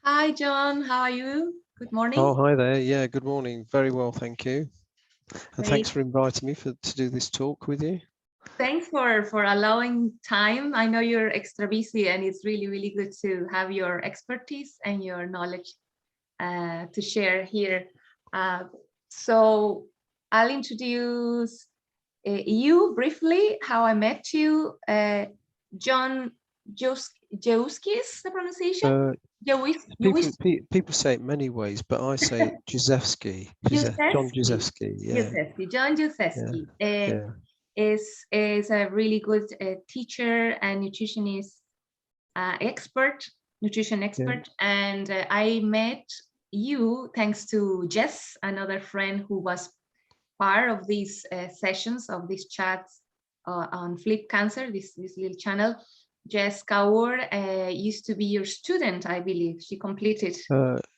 Hi, John. How are you? Good morning. Oh, hi there. Yeah, good morning. Very well, thank you. And thanks Great. for inviting me to do this talk with you. Thanks for allowing time. I know you're extra busy, and it's really good to have your expertise and your knowledge to share here. Uh, so I'll introduce you briefly. How I met you, John Jezwski is the pronunciation. Uh, Jewis. people say it many ways, but I say Jezewski. John Jezwski. Jezewski. Yeah, Jezwski. John yeah, Jezwski yeah, is a really good teacher and nutritionist expert, nutrition yeah. expert. And I met you thanks to Jess, another friend who was part of these sessions, of these chats on Flip Cancer, this little channel. Jess Kaur used to be your student, I believe. She completed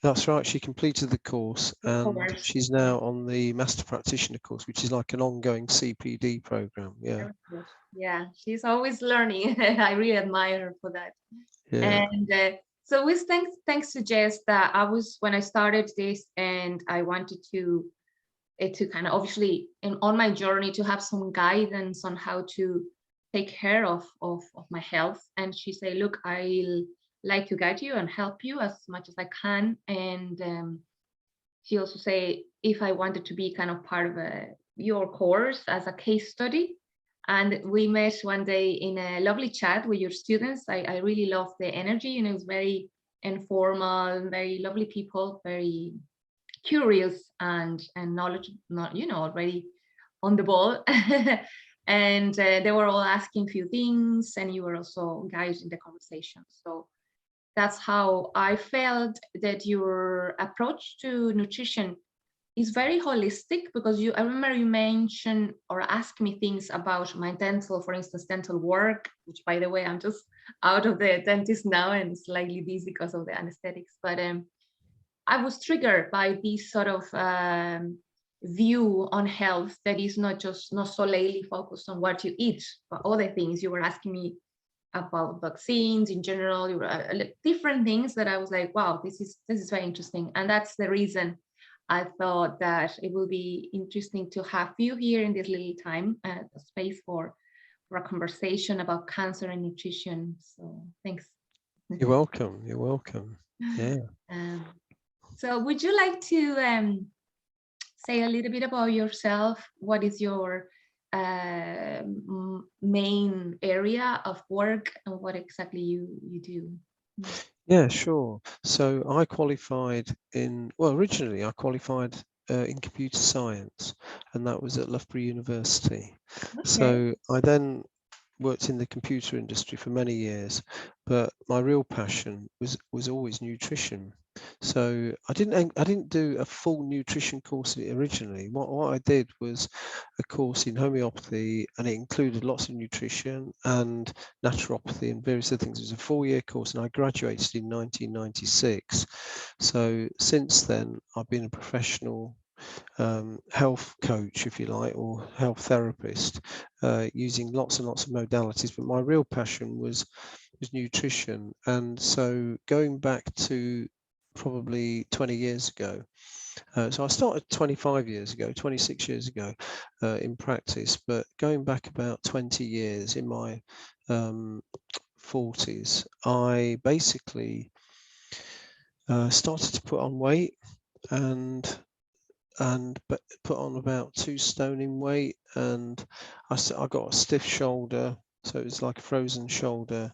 That's right. She completed the course, the and course. she's now on the Master Practitioner course, which is like an ongoing CPD program. Yeah, Very good. Yeah, she's always learning. I really admire her for that. yeah. And so with thanks to Jess that I was when I started this, and I wanted to kind of obviously on my journey to have some guidance on how to take care of my health. And she said, look, I'll like to guide you and help you as much as I can. And she also say if I wanted to be kind of part of your course as a case study. And we met one day in a lovely chat with your students. I really love the energy, it was very informal, very lovely people, very curious and knowledge, not already on the ball. And they were all asking few things, and you were also guiding the conversation. So that's how I felt that your approach to nutrition is very holistic, because I remember you mentioned or asked me things about my dental, for instance, dental work, which by the way, I'm just out of the dentist now and slightly dizzy because of the anesthetics. But I was triggered by this sort of view on health that is not solely focused on what you eat, but other things. You were asking me about vaccines in general, different things that I was like, wow, this is very interesting. And that's the reason I thought that it will be interesting to have you here in this little time, space for a conversation about cancer and nutrition. So thanks. You're welcome. You're welcome. Yeah. um, so would you like to say a little bit about yourself? What is your main area of work, and what exactly you do? Yeah, sure. So I qualified originally I qualified in computer science, and that was at Loughborough University. Okay. So I then worked in the computer industry for many years, but my real passion was always nutrition. So I didn't do a full nutrition course originally. What I did was a course in homeopathy, and it included lots of nutrition and naturopathy and various other things. It was a 4-year course, and I graduated in 1996. So since then, I've been a professional health coach, if you like, or health therapist, using lots and lots of modalities. But my real passion was nutrition. And so going back to probably 20 years ago, so I started 25 years ago, 26 years ago in practice, but going back about 20 years in my 40s, I basically started to put on weight, and but put on about 2 stone in weight, and I got a stiff shoulder, so it was like a frozen shoulder.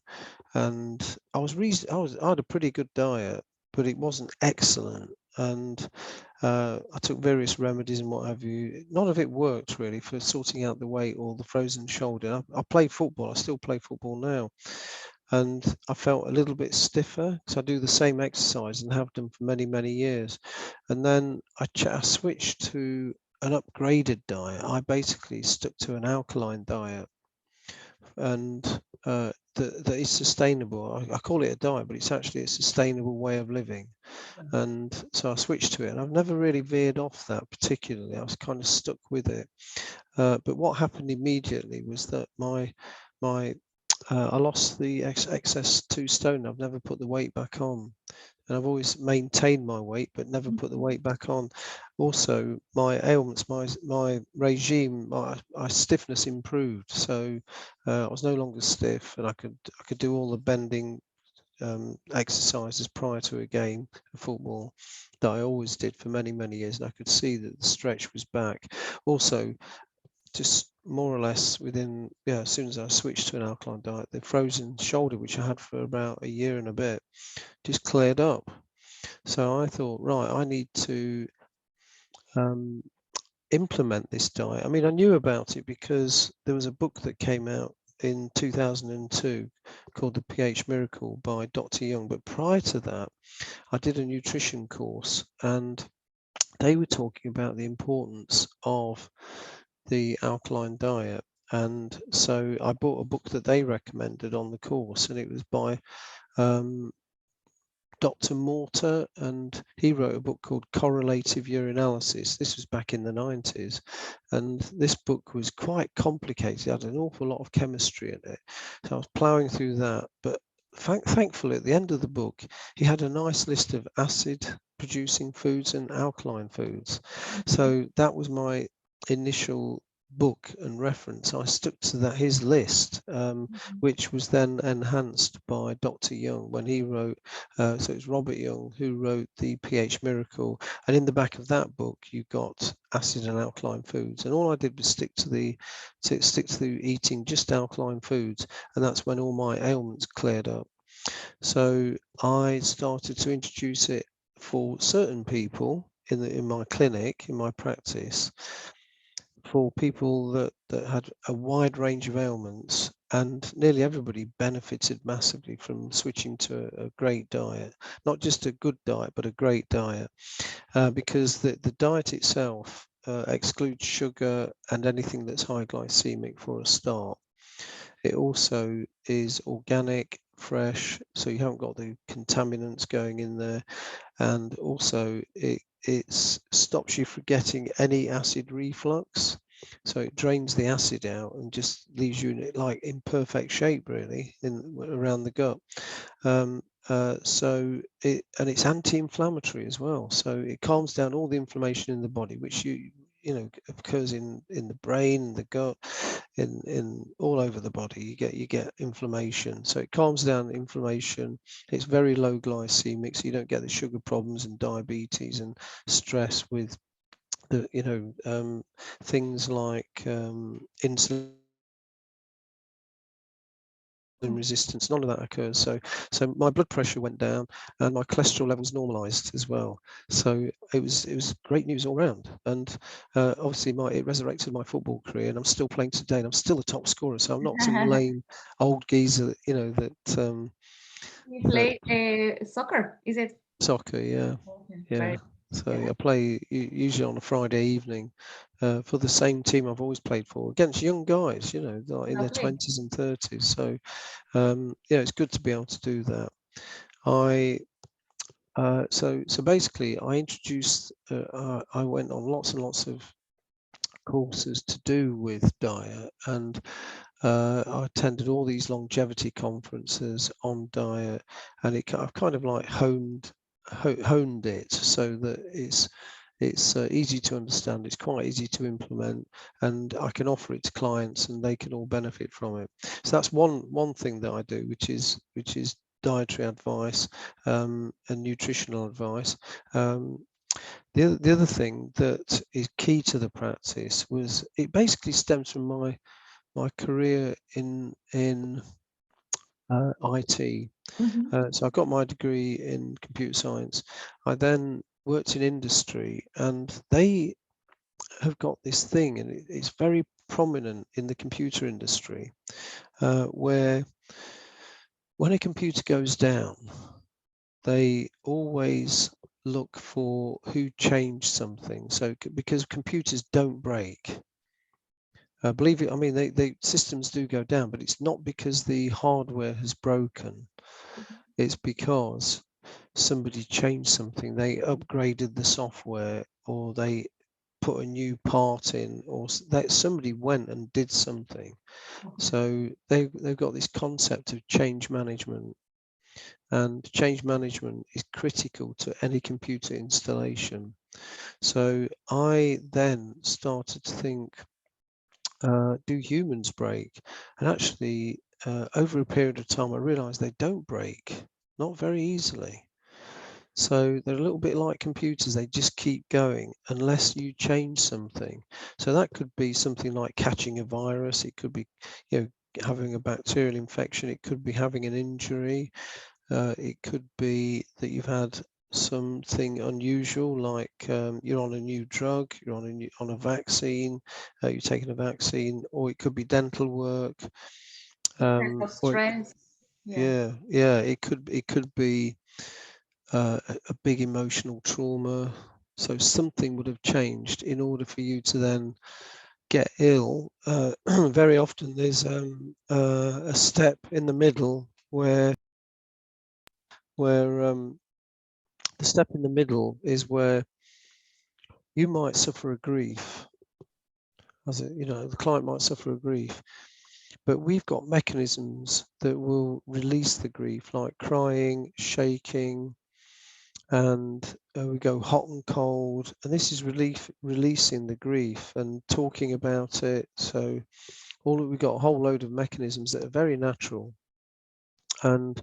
And I had a pretty good diet, but it wasn't excellent. And I took various remedies and what have you. None of it worked really for sorting out the weight or the frozen shoulder. I played football. I still play football now, and I felt a little bit stiffer because I do the same exercise and have done for many years. And then I switched to an upgraded diet. I basically stuck to an alkaline diet, and that is sustainable. I call it a diet, but it's actually a sustainable way of living. And so I switched to it, and I've never really veered off that particularly. I was kind of stuck with it. But what happened immediately was that my I lost the excess 2 stone. I've never put the weight back on. And I've always maintained my weight, but never put the weight back on. Also, my ailments, my regime, my stiffness improved. So I was no longer stiff, and I could do all the bending exercises prior to a game of football that I always did for many years, and I could see that the stretch was back. Also, just more or less within, as soon as I switched to an alkaline diet, the frozen shoulder, which I had for about a year and a bit, just cleared up. So I thought, right, I need to implement this diet. I mean, I knew about it because there was a book that came out in 2002 called The pH Miracle by Dr. Young. But prior to that, I did a nutrition course, and they were talking about the importance of the alkaline diet. And so I bought a book that they recommended on the course, and it was by Dr. Morter, and he wrote a book called Correlative Urinalysis. This was back in the 90s, and this book was quite complicated. It had an awful lot of chemistry in it. So I was ploughing through that, but thankfully at the end of the book, he had a nice list of acid producing foods and alkaline foods. So that was my initial book and reference. I stuck to that, his list, which was then enhanced by Dr. Young when he wrote, so it's Robert Young who wrote The pH Miracle, and in the back of that book you got acid and alkaline foods, and all I did was stick to eating just alkaline foods, and that's when all my ailments cleared up. So I started to introduce it for certain people in my clinic, in my practice, for people that had a wide range of ailments, and nearly everybody benefited massively from switching to a great diet, not just a good diet, but a great diet, because the diet itself excludes sugar and anything that's high glycemic for a start. It also is organic, fresh, so you haven't got the contaminants going in there, and also it stops you from getting any acid reflux. So it drains the acid out and just leaves you in perfect shape, really, around the gut. So it's anti-inflammatory as well. So it calms down all the inflammation in the body, which occurs in the brain, the gut, in all over the body. You get inflammation. So it calms down inflammation. It's very low glycemic, so you don't get the sugar problems and diabetes and stress with the things like insulin resistance. None of that occurs. So my blood pressure went down and my cholesterol levels normalized as well. So it was great news all round. And obviously it resurrected my football career, and I'm still playing today, and I'm still a top scorer. So I'm not some lame old geezer, that You play soccer, is it? soccer, yeah. Okay, Yeah. very So good. I play usually on a Friday evening for the same team I've always played for, against young guys, like in their Lovely. 20s and 30s. So it's good to be able to do that. So basically, I introduced. I went on lots and lots of courses to do with diet, and I attended all these longevity conferences on diet, and I've kind of like honed it so that it's easy to understand, it's quite easy to implement, and I can offer it to clients and they can all benefit from it. So that's one thing that I do, which is dietary advice and nutritional advice. The other thing that is key to the practice was, it basically stems from my career in IT. So I got my degree in computer science. I then worked in industry, and they have got this thing, and it's very prominent in the computer industry, where when a computer goes down, they always look for who changed something. So because computers don't break, believe it, I mean, they systems do go down, but it's not because the hardware has broken. It's because somebody changed something. They upgraded the software, or they put a new part in, or that somebody went and did something. So they've got this concept of change management, and change management is critical to any computer installation. So I then started to think, do humans break? And actually, over a period of time, I realized they don't break, not very easily. So they're a little bit like computers. They just keep going unless you change something. So that could be something like catching a virus. It could be, having a bacterial infection. It could be having an injury. It could be that you've had something unusual, like you're on a new drug, you're on a vaccine, you're taking a vaccine, or it could be dental work. Stress. Yeah, it could be a big emotional trauma. So something would have changed in order for you to then get ill. Very often there's a step in the middle where the step in the middle is where you might suffer a grief. The client might suffer a grief, but we've got mechanisms that will release the grief, like crying, shaking, and we go hot and cold, and this is releasing the grief and talking about it. So we've got a whole load of mechanisms that are very natural, and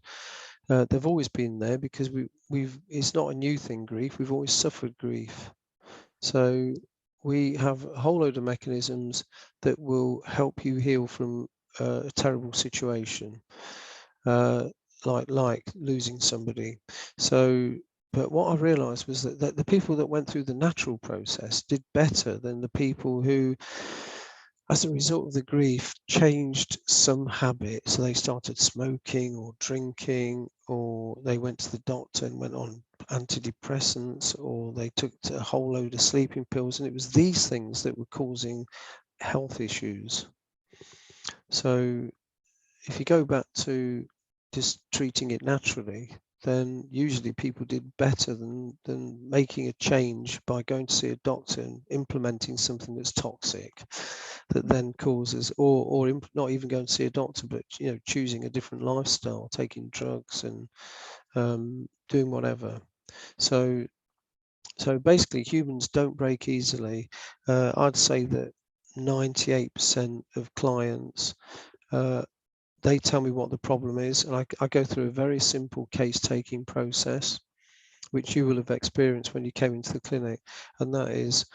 they've always been there because it's not a new thing, grief. We've always suffered grief. So we have a whole load of mechanisms that will help you heal from a terrible situation, like losing somebody. So, but what I realized was that the people that went through the natural process did better than the people who, as a result of the grief, changed some habit. So they started smoking or drinking, or they went to the doctor and went on antidepressants, or they took a whole load of sleeping pills. And it was these things that were causing health issues. So if you go back to just treating it naturally, then usually people did better than making a change by going to see a doctor and implementing something that's toxic, that then causes, or not even going to see a doctor, but choosing a different lifestyle, taking drugs and doing whatever. So basically, humans don't break easily. I'd say that 98% of clients, they tell me what the problem is, and I go through a very simple case-taking process, which you will have experienced when you came into the clinic, and that is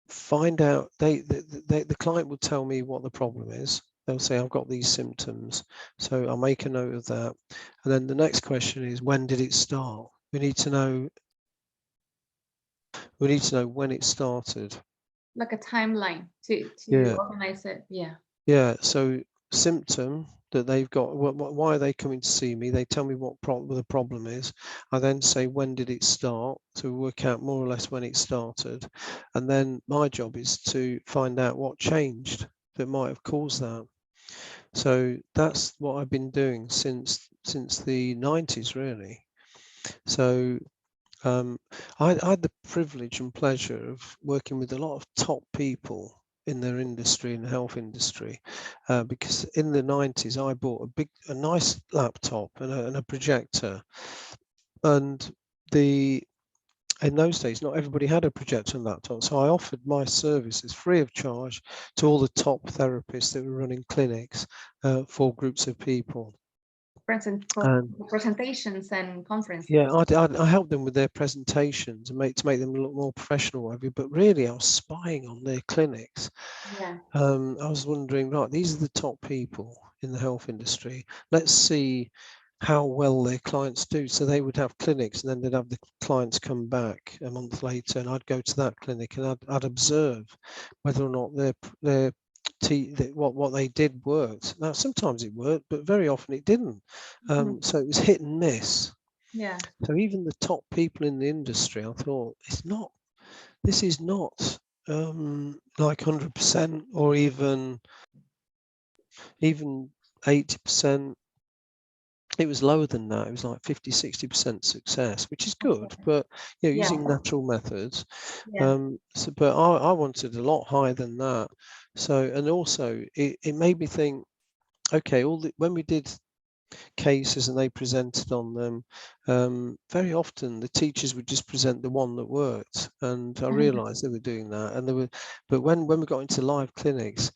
find out. The client will tell me what the problem is. They'll say, I've got these symptoms, so I'll make a note of that. And then the next question is, when did it start? We need to know when it started. Like a timeline to organize it. Yeah, so symptom that they've got, why are they coming to see me? They tell me what the problem is. I then say, when did it start? To work out more or less when it started. And then my job is to find out what changed that might have caused that. So that's what I've been doing since the 90s, really. So I had the privilege and pleasure of working with a lot of top people in their industry, in the health industry, because in the 90s I bought a nice laptop and a projector, and in those days not everybody had a projector and laptop, so I offered my services free of charge to all the top therapists that were running clinics for groups of people. Presentations and conferences. Yeah, I helped them with their presentations and to make them look more professional, but really I was spying on their clinics. Yeah. I was wondering, right, these are the top people in the health industry. Let's see how well their clients do. So they would have clinics, and then they'd have the clients come back a month later, and I'd go to that clinic and I'd observe whether or not what they did worked. Now, sometimes it worked, but very often it didn't. So it was hit and miss. Yeah. So even the top people in the industry, I thought, this is not like 100% or even 80%. it was lower than that. It was like 50-60% success, which is good, Okay. but you know, Yeah. using natural methods. Yeah. But I wanted a lot higher than that. So, and also it made me think, okay, when we did cases and they presented on them, very often the teachers would just present the one that worked, and I realized they were doing that. And but when we got into live clinics,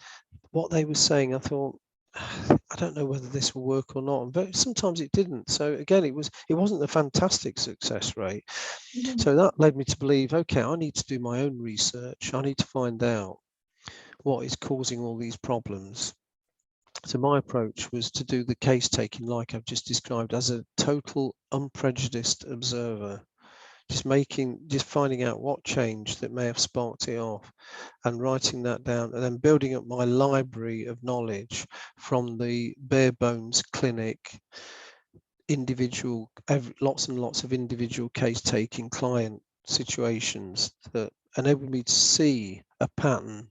what they were saying, I thought, I don't know whether this will work or not. But sometimes it didn't. So again, it wasn't a fantastic success rate. So that led me to believe, okay, I need to do my own research. I need to find out what is causing all these problems. So my approach was to do the case taking like I've just described, as a total unprejudiced observer, just finding out what changed that may have sparked it off, and writing that down, and then building up my library of knowledge from the bare bones clinic, lots and lots of individual case taking client situations that enabled me to see a pattern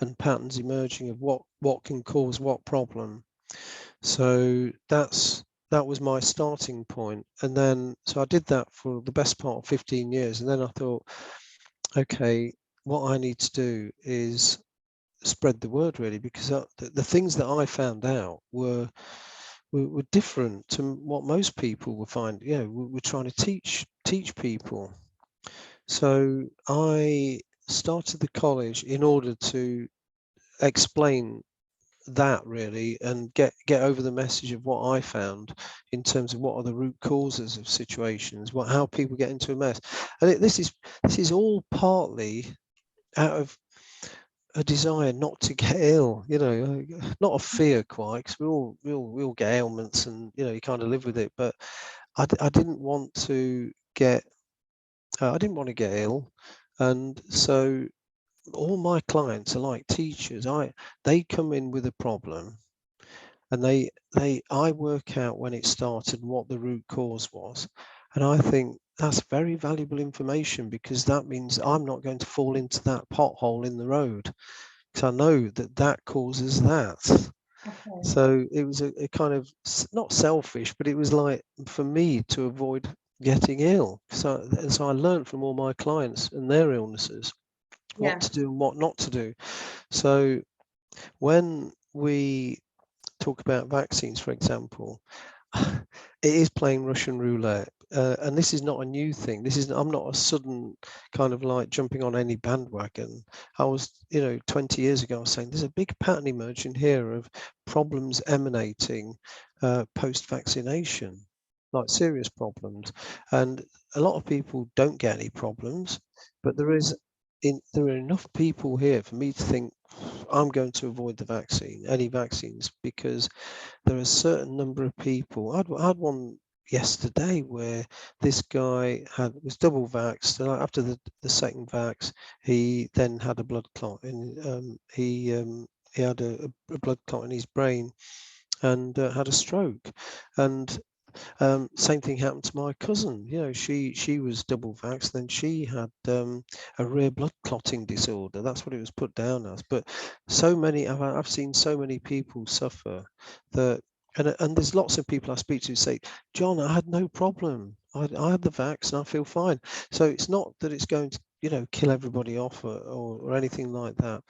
and patterns emerging of what can cause what problem. So that was my starting point. And then, so I did that for the best part of 15 years. And then I thought, okay, what I need to do is spread the word, really, because the things that I found out were different to what most people would find. You know, we're trying to teach people. So I started the college in order to explain that, really, and get over the message of what I found in terms of what are the root causes of situations, how people get into a mess. And this is all partly out of a desire not to get ill, you know, not a fear quite, because we all get ailments, and you know, you kind of live with it. But I didn't want to get ill, and so all my clients are like teachers. They come in with a problem, and I work out when it started and what the root cause was. And I think that's very valuable information, because that means I'm not going to fall into that pothole in the road, because I know that causes that. Okay. So it was a kind of, not selfish, but it was like for me to avoid getting ill. So I learned from all my clients and their illnesses what Yeah. to do and what not to do. So when we talk about vaccines, for example, it is playing Russian roulette. And this is not a new thing. I'm not a sudden kind of like jumping on any bandwagon. I was, 20 years ago, I was saying there's a big pattern emerging here of problems emanating post-vaccination, like serious problems. And a lot of people don't get any problems, but there are enough people here for me to think I'm going to avoid any vaccines, because there are a certain number of people. I had one yesterday where this guy was double vaxxed, and after the second vax, he then had a blood clot, and he had a blood clot in his brain, and had a stroke. And same thing happened to my cousin. You know, she was double vaxxed, then she had a rare blood clotting disorder. That's what it was put down as. But I've seen so many people suffer that, and there's lots of people I speak to who say, John, I had no problem. I had the vax and I feel fine. So it's not that it's going to, kill everybody off or anything like that.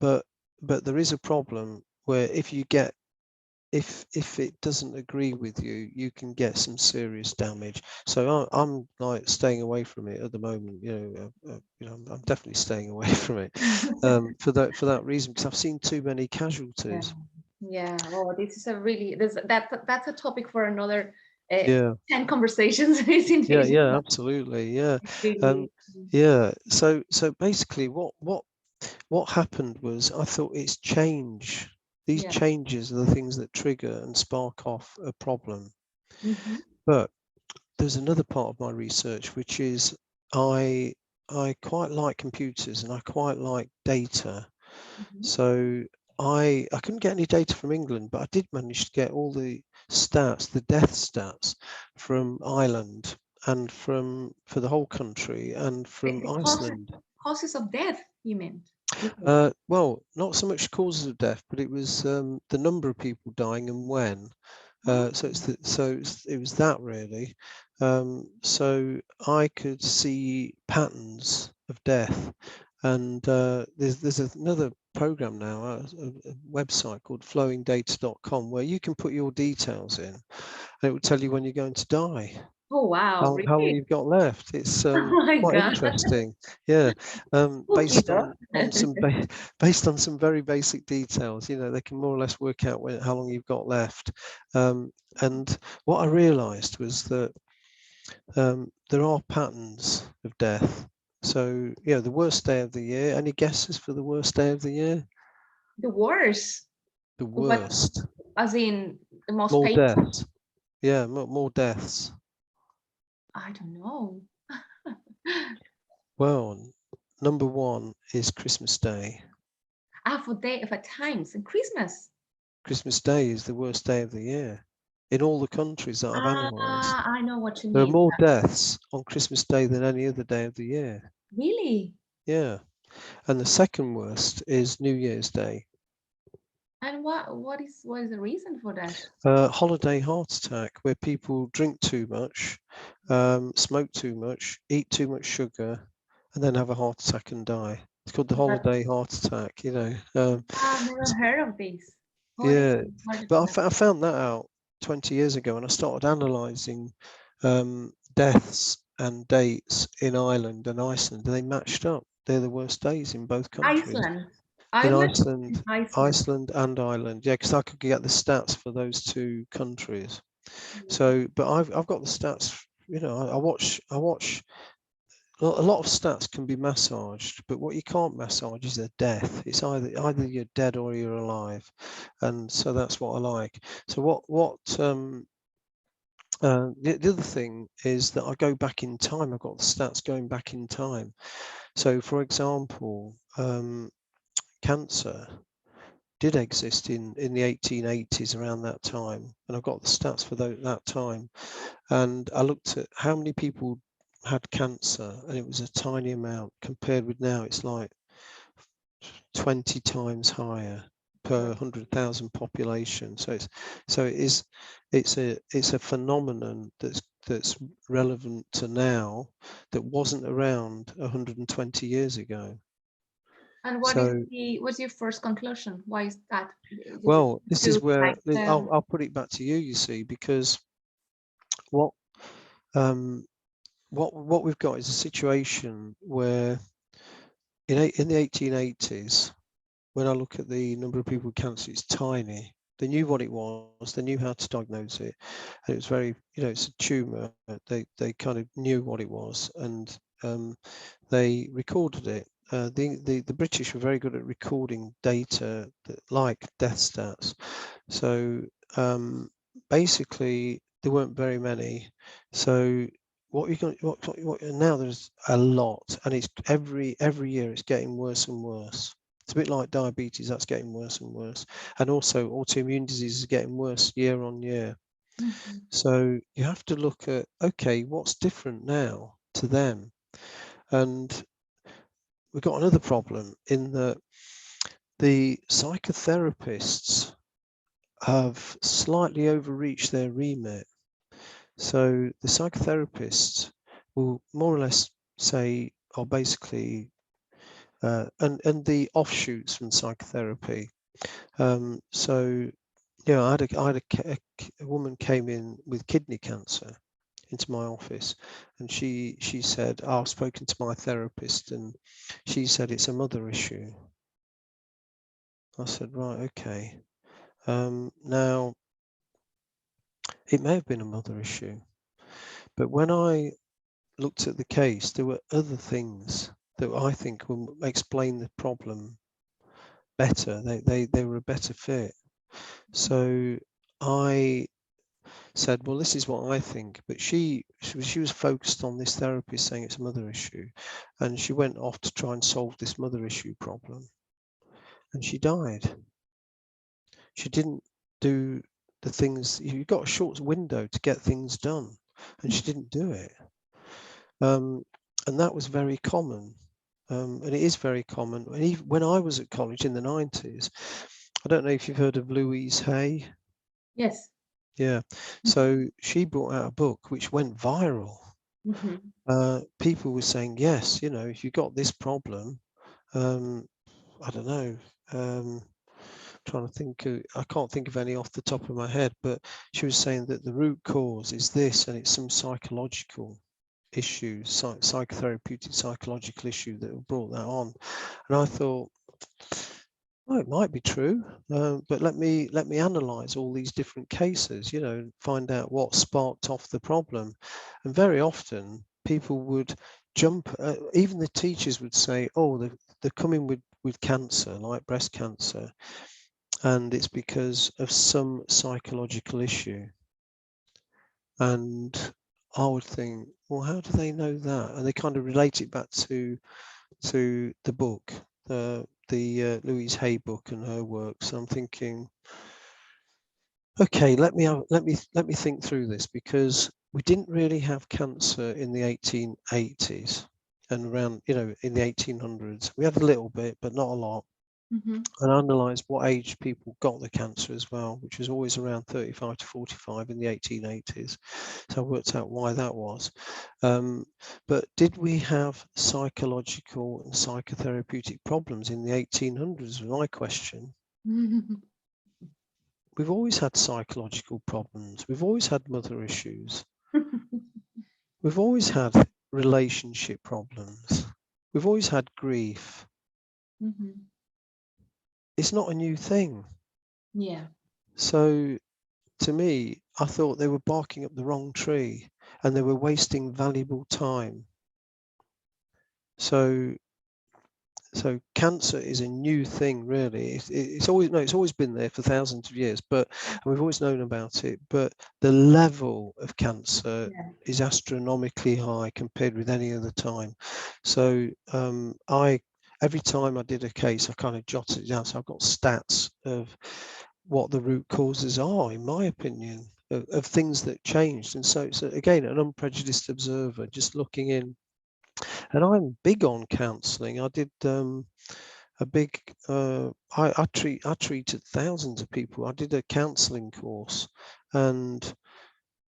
But there is a problem where if it doesn't agree with you, you can get some serious damage. So I'm like staying away from it at the moment. I'm definitely staying away from it for that reason, because I've seen too many Yeah. casualties. Yeah. Oh, this is that's a topic for another Yeah, 10 conversations, isn't it? yeah, absolutely, yeah, Really. yeah. So basically, what happened was, I thought it's change. These Yeah. changes are the things that trigger and spark off a problem. Mhm. But there's another part of my research, which is I quite like computers and I quite like data. Mhm. So I couldn't get any data from England, but I did manage to get all the stats, the death stats from Ireland, and for the whole country, and from The Iceland. causes of death, you meant? Well, not so much causes of death, but it was the number of people dying and when. It was that really. So I could see patterns of death, and there's another program now, a website called flowingdata.com, where you can put your details in, and it will tell you when you're going to die. Oh wow, How long really? you've got left. It's Oh my quite God. interesting. Yeah, Okay, though. based on some very basic details. You know, they can more or less work out how long you've got left. And what I realised was that there are patterns of death. So yeah, the worst day of the year. Any guesses for the worst day of the year? The worst. The What, worst. as in the most More painful? deaths. Yeah, more deaths. I don't know. Well, number one is Christmas Day. For times and Christmas. Christmas Day is the worst day of the year in all the countries that I've analysed. I know what you There are mean. more deaths on Christmas Day than any other day of the year. Really? Yeah. And the second worst is New Year's Day. And what is the reason for that? Holiday heart attack, where people drink too much, smoke too much, eat too much sugar, and then have a heart attack and die. It's called the But holiday heart attack, you know. I've never heard of this. Yeah, Holiday but attack. I found that out 20 years ago, and I started analysing deaths and dates in Ireland and Iceland. They matched up. They're the worst days in both countries. Iceland. In Ireland and Iceland, Iceland. Iceland and Ireland, yeah, because I could get the stats for those two countries. So, but I've got the stats. You know, I watch. A lot of stats can be massaged, but what you can't massage is a death. It's either you're dead or you're alive, and so that's what I like. So the other thing is that I go back in time. I've got the stats going back in time. So, for example, cancer did exist in the 1880s, around that time, and I've got the stats for that time. And I looked at how many people had cancer, and it was a tiny amount compared with now. It's like 20 times higher per 100,000 population. So it's a phenomenon that's relevant to now that wasn't around 120 years ago. And So what's your first conclusion? Why is that? Is it well, this is to where like I'll put it back to you. You see, because what what we've got is a situation where in the 1880s, when I look at the number of people with cancer, it's tiny. They knew what it was, they knew how to diagnose it, and it was very, you know, it's a tumor. They kind of knew what it was, and they recorded it. The British were very good at recording data like death stats. So basically, there weren't very many. So what you got? What now? There's a lot, and it's every year it's getting worse and worse. It's a bit like diabetes, that's getting worse and worse. And also autoimmune disease is getting worse year on year. Mhm. So you have to look at, okay, what's different now to them? And we've got another problem in that the psychotherapists have slightly overreached their remit. So the psychotherapists will more or less say, or basically, and the offshoots from psychotherapy. So yeah, I had a woman came in with kidney cancer into my office, and she said, oh, I've spoken to my therapist, and she said it's a mother issue. I said, right, okay. Now, it may have been a mother issue, but when I looked at the case, there were other things that I think will explain the problem better. They were a better fit. So I said, well, this is what I think. But she was focused on this therapist saying it's a mother issue. And she went off to try and solve this mother issue problem. And she died. She didn't do the things, you've got a short window to get things done. And she didn't do it. And that was very common. And it is very common. And even when I was at college in the 90s, I don't know if you've heard of Louise Hay. Yes. Yeah. So she brought out a book which went viral. People were saying, yes, you know, if you've got this problem, I don't know, trying to think, I can't think of any off the top of my head, but she was saying that the root cause is this, and it's some psychological issue, psychotherapeutic psychological issue that brought that on. And I thought, well, it might be true, but let me analyze all these different cases, you know, find out what sparked off the problem. And very often people would jump, even the teachers would say, oh, they're coming with cancer, like breast cancer, and it's because of some psychological issue. And I would think, well, how do they know that? And they kind of relate it back to the book, the Louise Hay book and her works. I'm thinking, okay, let me think through this, because we didn't really have cancer in the 1880s and around, you know, in the 1800s. We had a little bit, but not a lot. And I analysed what age people got the cancer as well, which was always around 35 to 45 in the 1880s. So I worked out why that was. But did we have psychological and psychotherapeutic problems in the 1800s was my question. We've always had psychological problems. We've always had mother issues. We've always had relationship problems. We've always had grief. It's not a new thing. Yeah. So to me, I thought they were barking up the wrong tree and they were wasting valuable time. So cancer is a new thing, really. It's always been there for thousands of years, but we've always known about it. But the level of cancer is astronomically high compared with any other time. So every time I did a case, I kind of jotted it down. So I've got stats of what the root causes are, in my opinion, of things that changed. And so again, an unprejudiced observer just looking in. And I'm big on counselling. I did a big. I treated thousands of people. I did a counselling course, and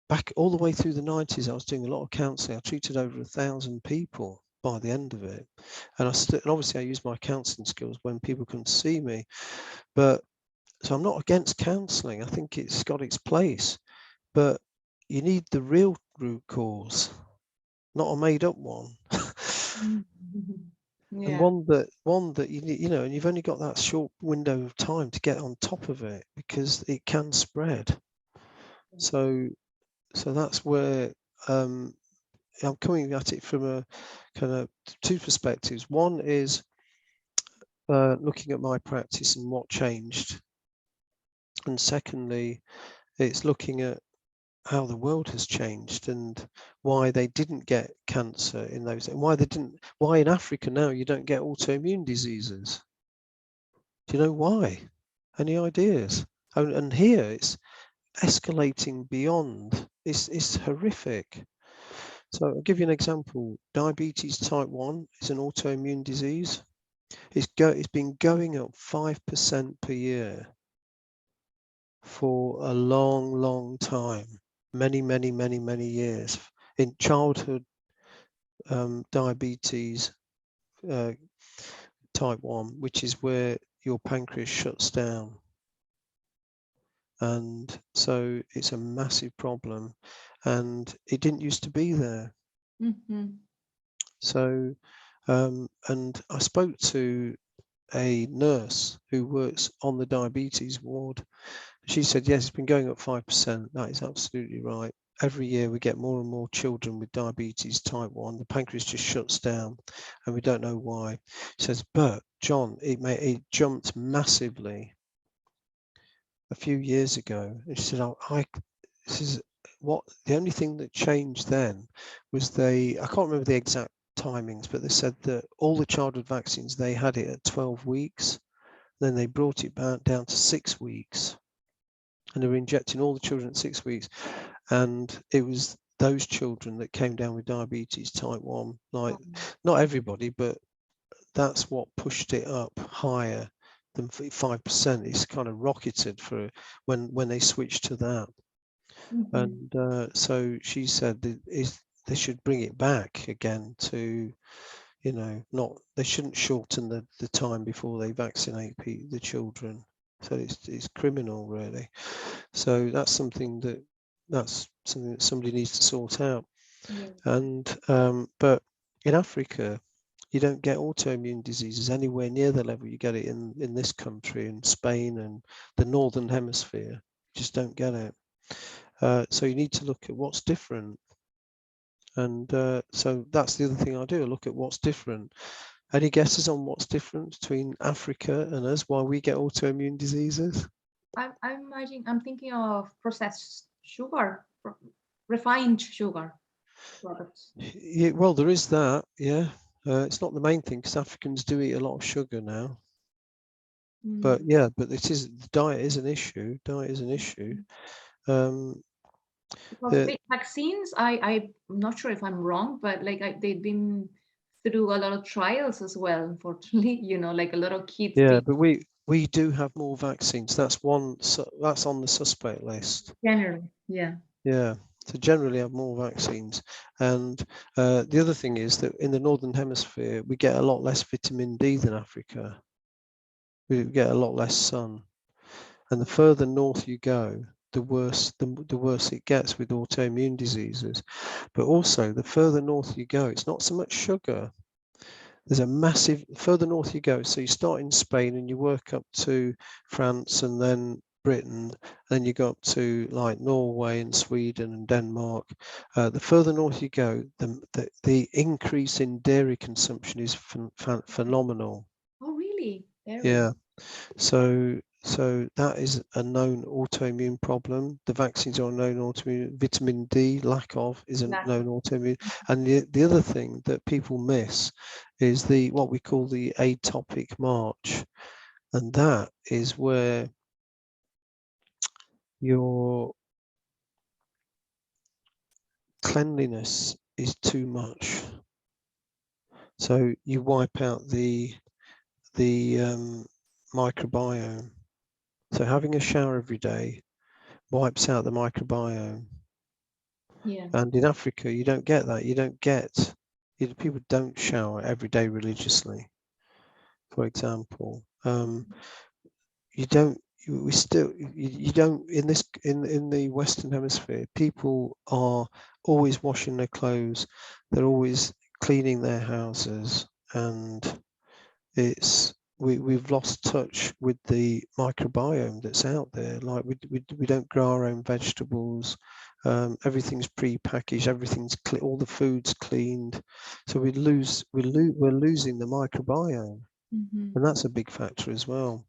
back all the way through the 90s, I was doing a lot of counselling. I treated over 1,000 people by the end of it, and obviously I used my counselling skills when people couldn't see me. But so I'm not against counselling. I think it's got its place, but you need the real root cause, not a made-up one. And one that you need, you know, and you've only got that short window of time to get on top of it, because it can spread. So that's where I'm coming at it from a kind of two perspectives. One is looking at my practice and what changed, and secondly, it's looking at how the world has changed and why they didn't get cancer in those, and why in Africa now you don't get autoimmune diseases. Do you know why? Any ideas? And here it's escalating beyond. It's horrific. So I'll give you an example. Diabetes type 1 is an autoimmune disease. It's been going up 5% per year for a long time. Many years. In childhood diabetes type 1, which is where your pancreas shuts down. And so it's a massive problem, and it didn't used to be there. So and I spoke to a nurse who works on the diabetes ward. She said, yes, it's been going up 5%. That is absolutely right. Every year we get more and more children with diabetes type 1. The pancreas just shuts down and we don't know why. She says, but John, it jumped massively a few years ago. And she said, this is what the only thing that changed then was I can't remember the exact timings, but they said that all the childhood vaccines, they had it at 12 weeks. Then they brought it back down to 6 weeks. And they were injecting all the children at 6 weeks. And it was those children that came down with diabetes type 1. Like, not everybody, but that's what pushed it up higher than 5%. It's kind of rocketed for when they switched to that. And so she said that they should bring it back again to, you know, they shouldn't shorten the time before they vaccinate the children. So it's criminal, really. So that's something that somebody needs to sort out. Yeah. And but in Africa, you don't get autoimmune diseases anywhere near the level you get it in this country, in Spain and the Northern Hemisphere. You just don't get it. So you need to look at what's different. And so that's the other thing I do. I look at what's different. Any guesses on what's different between Africa and us, why we get autoimmune diseases? I'm thinking of processed sugar, refined sugar products. Yeah, well, there is that, yeah. It's not the main thing because Africans do eat a lot of sugar now. But yeah, but diet is an issue. Diet is an issue. Because the vaccines, I'm not sure if I'm wrong, but like they've been through a lot of trials as well, unfortunately, you know, like a lot of kids. Yeah, but we do have more vaccines. That's that's on the suspect list. Generally, yeah. Yeah, so generally have more vaccines. And the other thing is that in the Northern Hemisphere, we get a lot less vitamin D than Africa. We get a lot less sun. And the further north you go, the worse it gets with autoimmune diseases. But also, the further north you go, it's not so much sugar. There's a massive, further north you go. So you start in Spain and you work up to France and then Britain, then you go up to like Norway and Sweden and Denmark. The further north you go, the increase in dairy consumption is phenomenal. Oh, really? Yeah. So that is a known autoimmune problem. The vaccines are a known autoimmune. Vitamin D lack of is a known autoimmune. And the other thing that people miss is what we call the atopic march, and that is where your cleanliness is too much. So you wipe out the microbiome. So having a shower every day wipes out the microbiome. Yeah. And in Africa, you don't get that. People don't shower every day religiously, for example. You don't, we still, you don't, in the Western Hemisphere, people are always washing their clothes. They're always cleaning their houses. And we've lost touch with the microbiome that's out there. Like we don't grow our own vegetables. Everything's pre-packaged. All the food's cleaned. So we're losing the microbiome, and that's a big factor as well.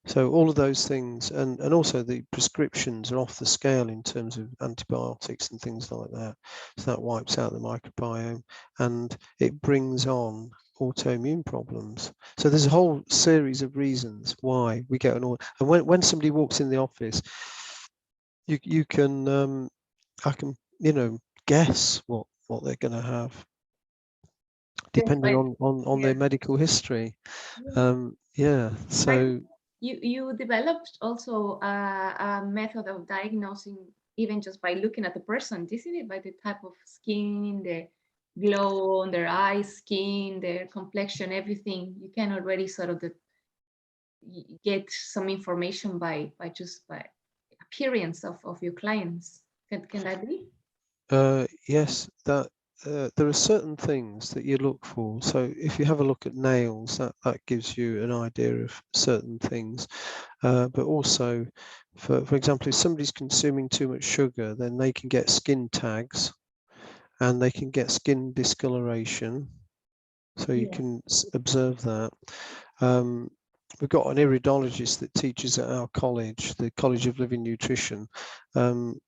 So all of those things, and also the prescriptions are off the scale in terms of antibiotics and things like that. So that wipes out the microbiome, and it brings on autoimmune problems. So there's a whole series of reasons why we get and when somebody walks in the office, you can I can guess what they're going to have depending on their medical history. Yeah, so you developed also a method of diagnosing even just by looking at the person, isn't it? By the type of skin, the glow on their eyes, skin, their complexion, everything. You can already sort of get some information by appearance of your clients. Can that be? yes, that there are certain things that you look for. So if you have a look at nails, that gives you an idea of certain things. But also, for example, if somebody's consuming too much sugar, then they can get skin tags and they can get skin discoloration. So you can observe that. We've got an iridologist that teaches at our college, the College of Living Nutrition.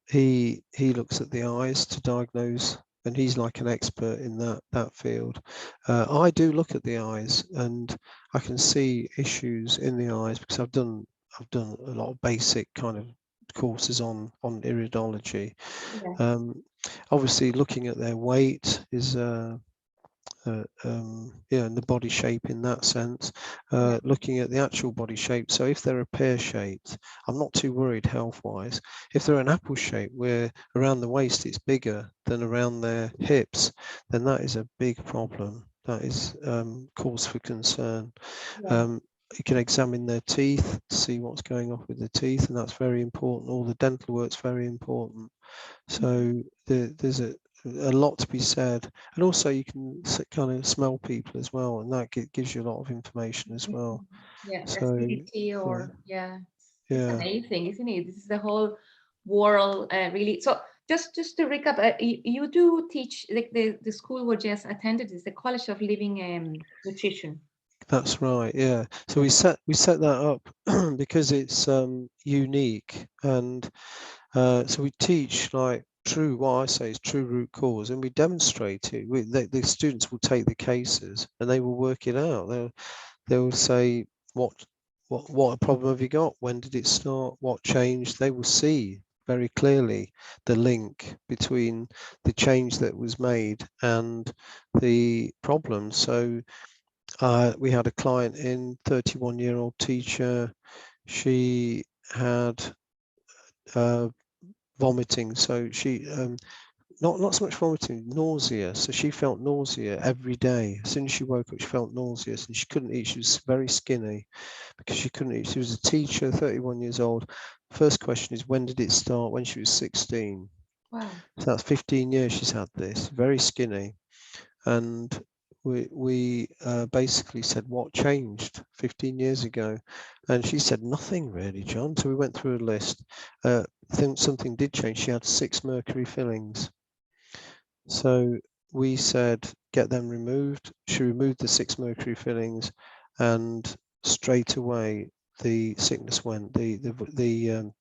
He looks at the eyes to diagnose, and he's like an expert in that field. I do look at the eyes, and I can see issues in the eyes because I've done a lot of basic kind of courses on iridology. Obviously, looking at their weight is in the body shape in that sense, looking at the actual body shape. So if they're a pear shaped, I'm not too worried health wise. If they're an apple shape where around the waist it's bigger than around their hips, then that is a big problem. That is cause for concern. You can examine their teeth, see what's going on with the teeth, and that's very important. All the dental work's very important. So there's a lot to be said, and also you can kind of smell people as well, and that gives you a lot of information as well. So acidity or it's yeah, amazing, isn't it? This is the whole world, really. So just to recap, you do teach, like the school we just attended is the College of Living Nutrition. that's right. Yeah. So we set that up because it's unique, and so we teach like what I say is true root cause, and we demonstrate it. The students will take the cases and they will work it out. They'll say what problem have you got? When did it start? What changed? They will see very clearly the link between the change that was made and the problem. So we had a client in, 31-year-old teacher. She had vomiting, so she not so much vomiting, nausea. So she felt nausea every day. As soon as she woke up, she felt nauseous, and she couldn't eat. She was very skinny because she couldn't eat. She was a teacher, 31 years old. First question is, when did it start? When she was 16. Wow. So that's 15 years she's had this, very skinny. And we basically said, what changed 15 years ago? And she said, nothing really, John. So we went through a list. I think something did change. She had 6 mercury fillings. So we said, get them removed. She removed the 6 mercury fillings, and straight away the sickness went. The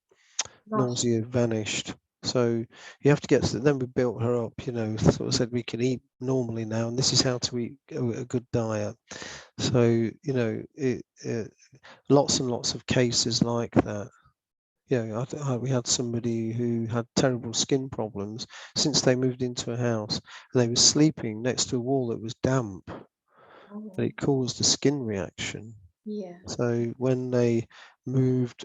nausea vanished. So you have to get to, then we built her up, sort of said we can eat normally now, and this is how to eat a good diet. So lots and lots of cases like that. We had somebody who had terrible skin problems since they moved into a house, and they were sleeping next to a wall that was damp, and it caused a skin reaction. So when they moved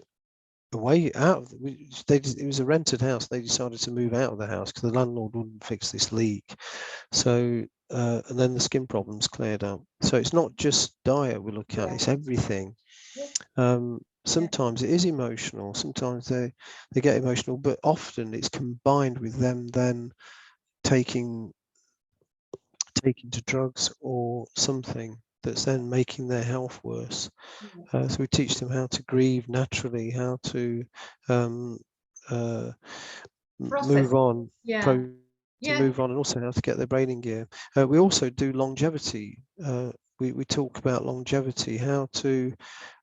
away out, it was a rented house. They decided to move out of the house because the landlord wouldn't fix this leak. So and then the skin problems cleared up. So it's not just diet we look at; it's everything. Sometimes it is emotional. Sometimes they get emotional, but often it's combined with them then taking to drugs or something that's then making their health worse. So we teach them how to grieve naturally, how to move on, move on, and also how to get their brain in gear. We also do longevity. We talk about longevity, how to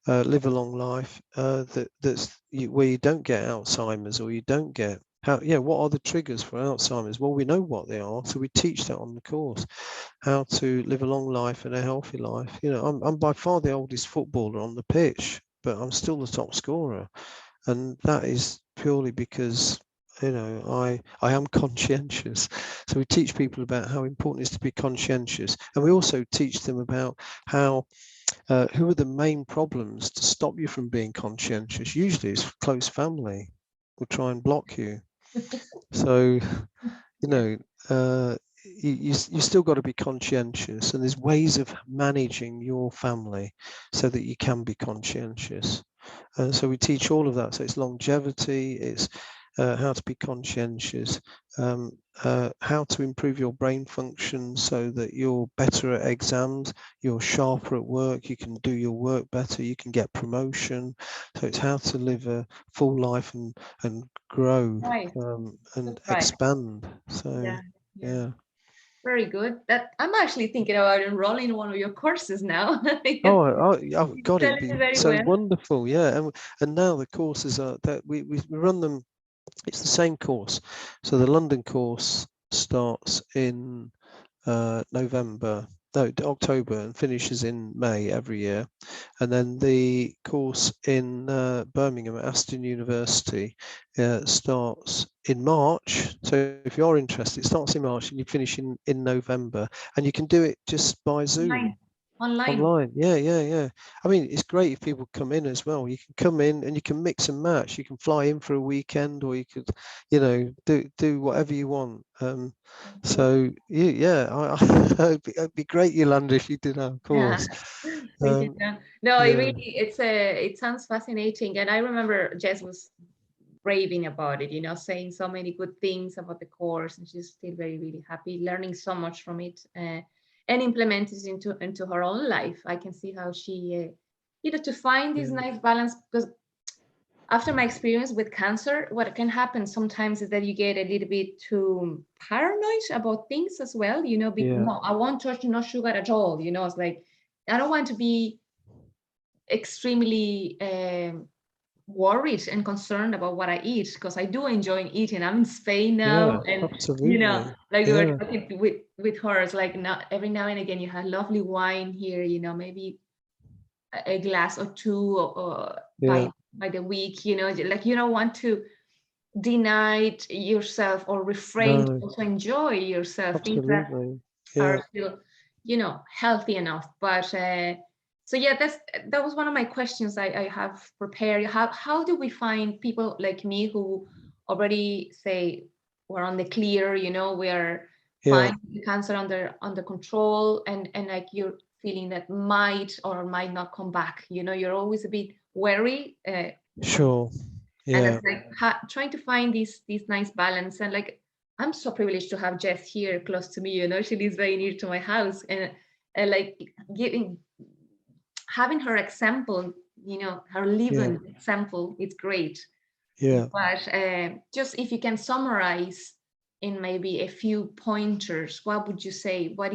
live a long life where you don't get Alzheimer's, or you don't get what are the triggers for Alzheimer's? Well, we know what they are, so we teach that on the course. How to live a long life and a healthy life. I'm by far the oldest footballer on the pitch, but I'm still the top scorer, and that is purely because I am conscientious. So we teach people about how important it is to be conscientious, and we also teach them about how who are the main problems to stop you from being conscientious. Usually it's close family will try and block you. So you still got to be conscientious, and there's ways of managing your family so that you can be conscientious. And so we teach all of that. So it's longevity, it's how to be conscientious, how to improve your brain function so that you're better at exams, you're sharper at work, you can do your work better, you can get promotion. So it's how to live a full life and grow and expand. So yeah. Very good. That I'm actually thinking about enrolling in one of your courses now. Oh, God, it'd Selling be it very so well. wonderful. Yeah. And now the courses are that we run them. It's the same course. So the London course starts in November, no, October, and finishes in May every year. And then the course in Birmingham at Aston University starts in March. So if you're interested, it starts in March and you finish in November, and you can do it just by Zoom. Online. Online, yeah. I mean, it's great if people come in as well. You can come in and you can mix and match. You can fly in for a weekend, or you could, do whatever you want. So yeah, it'd be great, Yolanda, if you did our course. Thank you, John. No, it Yeah, really, it sounds fascinating. And I remember Jess was raving about it, saying so many good things about the course, and she's still very, really happy, learning so much from it, and implement it into her own life. I can see how she, to find this nice balance, because after my experience with cancer, what can happen sometimes is that you get a little bit too paranoid about things as well. No, I won't touch no sugar at all. It's like, I don't want to be extremely worried and concerned about what I eat, because I do enjoy eating. I'm in Spain now, and absolutely. like we were Yeah, talking with her, it's like, not every now and again you have lovely wine here, maybe a glass or two, or yeah, by the week, like you don't want to deny yourself or refrain to no, also enjoy yourself, things that absolutely. are Yeah, still, healthy enough. But so yeah, that was one of my questions I have prepared. How do we find people like me who already say we're on the clear, we are yeah, fine, the cancer under control, and like you're feeling that might or might not come back, you're always a bit wary, sure. and Yeah, it's like trying to find this nice balance. And like, I'm so privileged to have Jess here close to me, she lives very near to my house, and like having her example, her yeah, living example, it's great. yeah. But just if you can summarize in maybe a few pointers, what would you say? What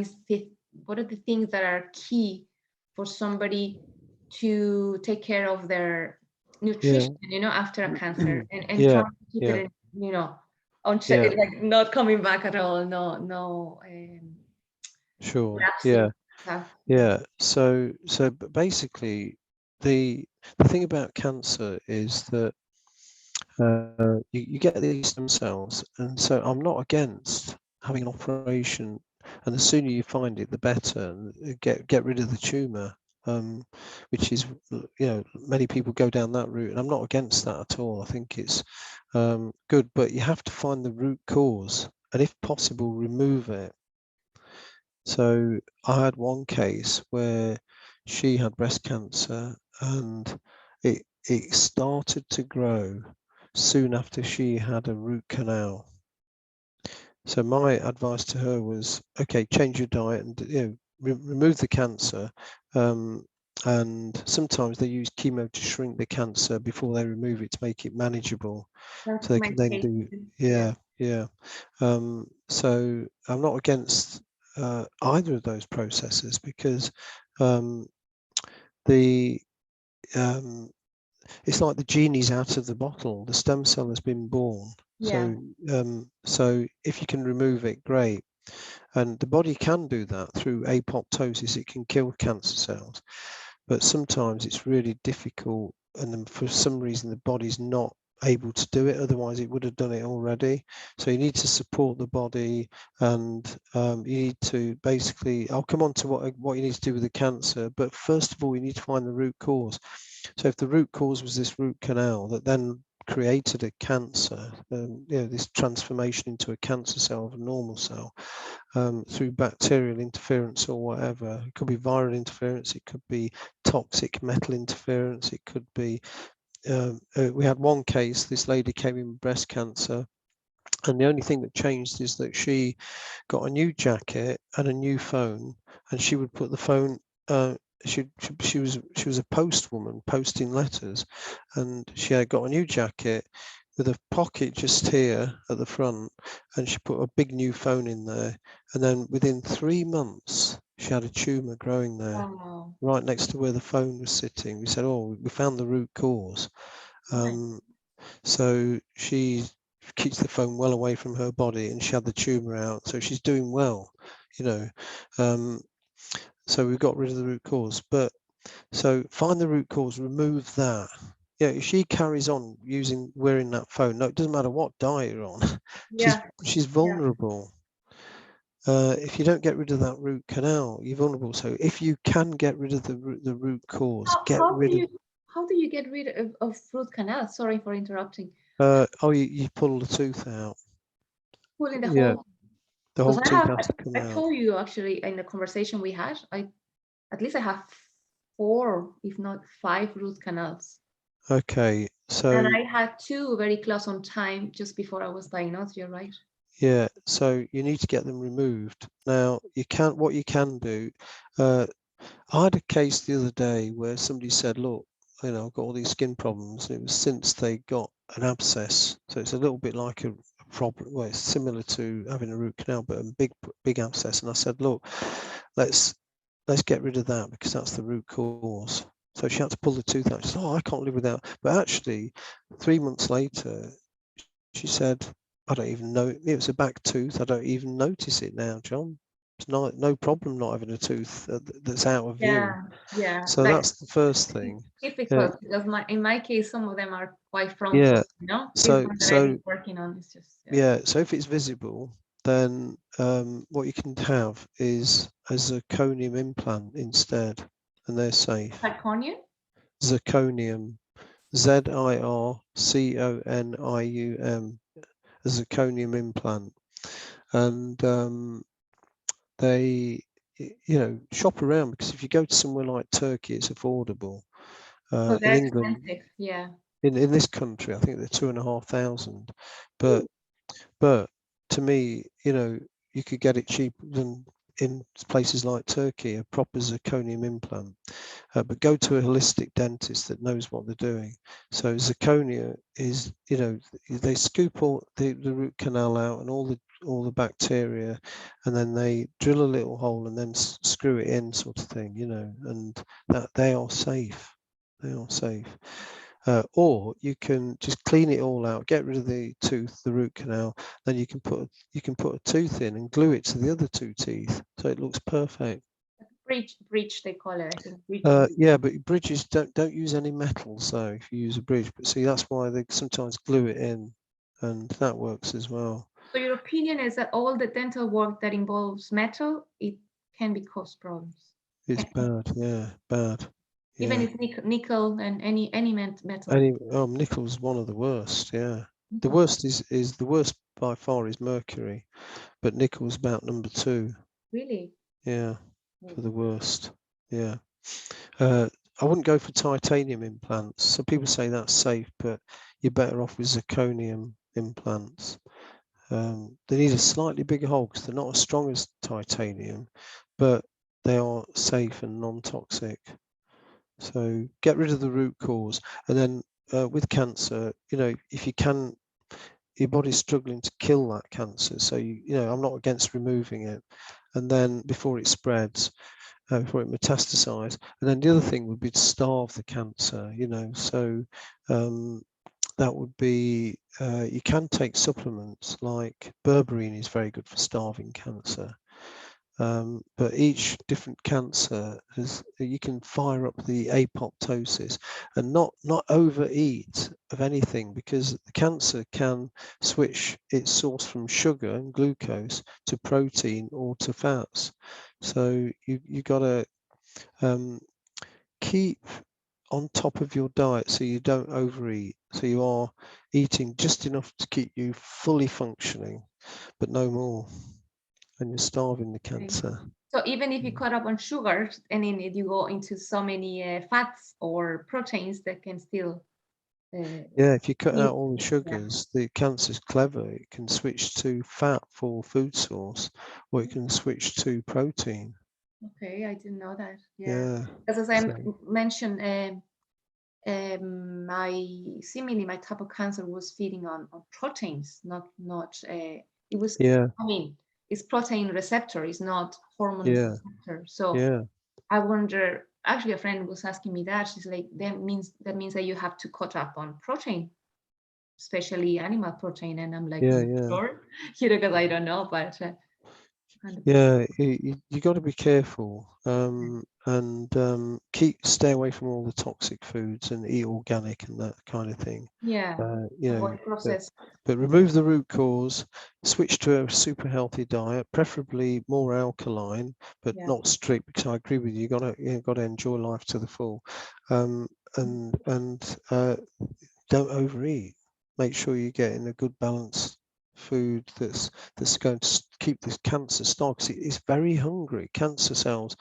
are the things that are key for somebody to take care of their Yeah. nutrition, after a cancer, and Yeah. trying to keep Yeah. it, on Yeah. like not coming back at all, no Sure. lapsing. Yeah. Yeah. So basically, the thing about cancer is that you get these stem cells, and so I'm not against having an operation, and the sooner you find it, the better, and get rid of the tumor. Which is, many people go down that route, and I'm not against that at all. I think it's good, but you have to find the root cause, and if possible, remove it. So I had one case where she had breast cancer, and it started to grow soon after she had a root canal. So my advice to her was, okay, change your diet and remove the cancer. And sometimes they use chemo to shrink the cancer before they remove it to make it manageable, so That's they my can then case. do, Yeah. yeah. So I'm not against either of those processes, because the um, it's like the genie's out of the bottle. The stem cell has been born. Yeah. So if you can remove it, great. And the body can do that through apoptosis. It can kill cancer cells, but sometimes it's really difficult, and then for some reason the body's not able to do it. Otherwise, it would have done it already. So you need to support the body, and you need to basically. I'll come on to what you need to do with the cancer, but first of all, you need to find the root cause. So if the root cause was this root canal that then created a cancer, this transformation into a cancer cell of a normal cell, through bacterial interference or whatever. It could be viral interference, it could be toxic metal interference, it could be, we had one case, this lady came in with breast cancer, and the only thing that changed is that she got a new jacket and a new phone, and she would put the phone, she was a postwoman posting letters, and she had got a new jacket with a pocket just here at the front, and she put a big new phone in there, and then within 3 months she had a tumor growing there Wow. right next to where the phone was sitting. We said, oh, we found the root cause. Nice. So she keeps the phone well away from her body, and she had the tumor out, so she's doing well, you know. So we've got rid of the root cause. But so find the root cause, remove that. Yeah, if she carries on wearing that phone, no, it doesn't matter what diet you're on, Yeah. she's vulnerable. If you don't get rid of that root canal, you're vulnerable. So if you can get rid of the root cause, How do you get rid of root canal? Sorry for interrupting. You pull the tooth out. Pulling the Yeah, whole. the whole Because tooth has to come I out. told you actually in the conversation we had, at least I have 4, if not 5 root canals. Okay, so And I had 2 very close on time just before I was diagnosed. You're right. yeah, so you need to get them removed. Now what you can do. I had a case the other day where somebody said, look, I've got all these skin problems. It was since they got an abscess. So it's a little bit like a problem. Well, it's similar to having a root canal, but a big abscess. And I said, look, let's get rid of that because that's the root cause. So she had to pull the tooth out. She said, I can't live without. But actually, 3 months later, she said, I don't even know. It was a back tooth. I don't even notice it now, John. It's no problem not having a tooth that's out of view. Yeah. So Like, that's the first thing. difficult because in my case, some of them are quite frontal. Yeah. This one that I've been So working on is just. yeah. So if it's visible, then what you can have is a zirconium implant instead, and they're safe. Zirconium? Zirconium, Zirconium, a zirconium implant, and they, shop around because if you go to somewhere like Turkey, it's affordable. So In they're England, expensive. Yeah. in this country, I think they're 2,500. But to me, you could get it cheaper than in places like Turkey, a proper zirconium implant. But go to a holistic dentist that knows what they're doing. So zirconia is, they scoop all the root canal out and all the bacteria, and then they drill a little hole and then screw it in, sort of thing, and that they are safe. They are safe. Or you can just clean it all out, get rid of the tooth, the root canal, then you can put a tooth in and glue it to the other 2 teeth, so it looks perfect. Bridge they call it, I think. Yeah, but bridges don't use any metal. So if you use a bridge, but see that's why they sometimes glue it in, and that works as well. So your opinion is that all the dental work that involves metal, it can be cause problems. It's bad, yeah, bad. Even Yeah. if nickel and any metal. Nickel's one of the worst. Yeah, the worst is the worst by far is mercury, but nickel's about number 2. Really? Yeah, for the worst. Yeah. I wouldn't go for titanium implants. So people say that's safe, but you're better off with zirconium implants. They need a slightly bigger hole because they're not as strong as titanium, but they are safe and non-toxic. So get rid of the root cause. And then with cancer, if you can, your body's struggling to kill that cancer. So, I'm not against removing it. And then before it spreads, before it metastasizes. And then the other thing would be to starve the cancer, So that would be, you can take supplements like berberine is very good for starving cancer. But each different cancer you can fire up the apoptosis and not overeat of anything, because the cancer can switch its source from sugar and glucose to protein or to fats. So you got to keep on top of your diet so you don't overeat. So you are eating just enough to keep you fully functioning, but no more, and you're starving the cancer. So even if you cut up on sugars and then you go into so many fats or proteins that can still. Yeah, if you cut out all the sugars, the cancer's clever. It can switch to fat for food source, or it can switch to protein. Okay, I didn't know that. Yeah. As I mentioned, my type of cancer was feeding on proteins, not it was. Yeah. I mean, it's protein receptor, it's not hormone receptor. So I wonder. Actually, a friend was asking me that. She's like, that means that you have to cut up on protein, especially animal protein. And I'm like, sure, because I don't know, but Yeah, you got to be careful, and stay away from all the toxic foods and eat organic and that kind of thing. Yeah. You know, Avoid processed. but remove the root cause, switch to a super healthy diet, preferably more alkaline, but Yeah. not strict, because I agree with you. You got to enjoy life to the full, and don't overeat. Make sure you're getting a good balanced food that's going to keep this cancer stock. It's very hungry. Cancer cells